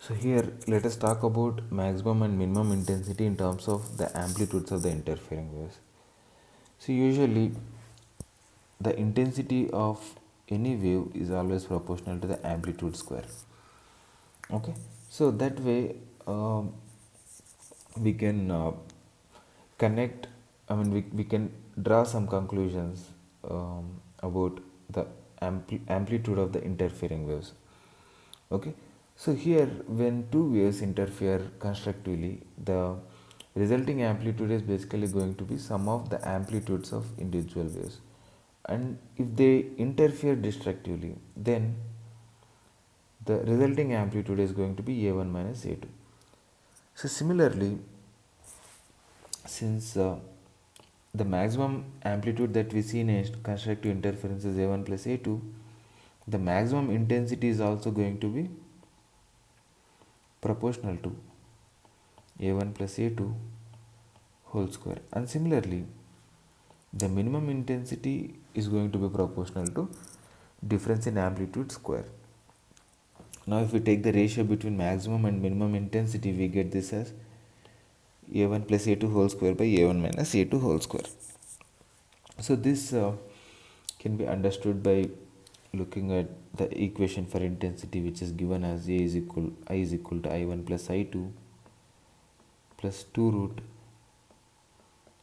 So here let us talk about maximum and minimum intensity in terms of the amplitudes of the interfering waves. So usually the intensity of any wave is always proportional to the amplitude square. Okay, so that way we can connect, we can draw some conclusions about the amplitude of the interfering waves. Okay, so here when two waves interfere constructively, the resulting amplitude is basically going to be sum of the amplitudes of individual waves, and if they interfere destructively, then the resulting amplitude is going to be a1 minus a2. So similarly, since the maximum amplitude that we see in a constructive interference is a1 plus a2, the maximum intensity is also going to be proportional to a1 plus a2 whole square, and similarly the minimum intensity is going to be proportional to difference in amplitude square. Now if we take the ratio between maximum and minimum intensity, we get this as a1 plus a2 whole square by a1 minus a2 whole square. So this can be understood by looking at the equation for intensity, which is given as I is equal to I1 plus I2 plus 2 root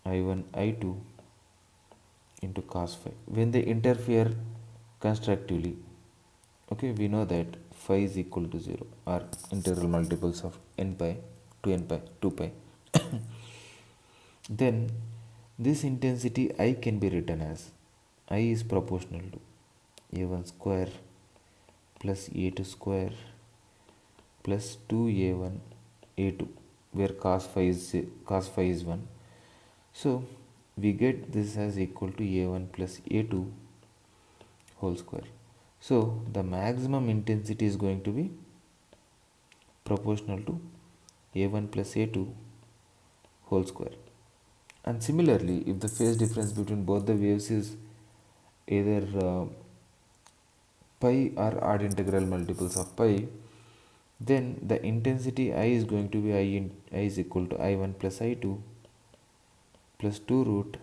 I1 I2 into cos phi. When they interfere constructively, okay, we know that phi is equal to 0 or integral multiples of n pi to n pi 2 pi. Then this intensity I can be written as I is proportional to a1 square plus a2 square plus 2a1 a2, where cos phi is 1. So we get this as equal to a1 plus a2 whole square. So the maximum intensity is going to be proportional to a1 plus a2 whole square. And similarly, if the phase difference between both the waves is either pi or odd integral multiples of pi, then the intensity I is going to be I is equal to I1 plus I2 plus 2 root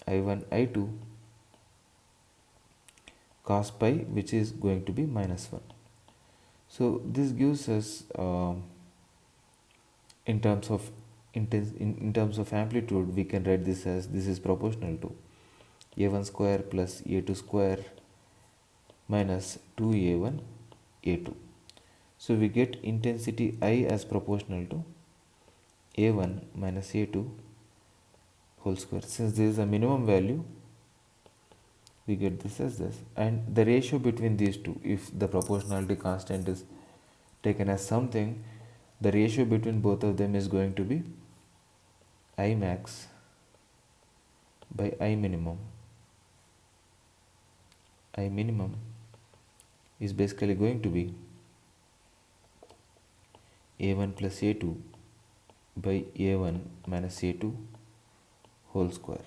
I1 I2 cos pi, which is going to be minus 1. So this gives us in terms of in terms of amplitude, we can write this as this is proportional to a1 square plus a2 square minus 2a1 a2. So we get intensity I as proportional to a1 minus a2 whole square. Since this is a minimum value, we get this as this, and the ratio between these two, if the proportionality constant is taken as something, the ratio between both of them is going to be I max by I minimum. I minimum is basically going to be a1 plus a2 by a1 minus a2 whole square.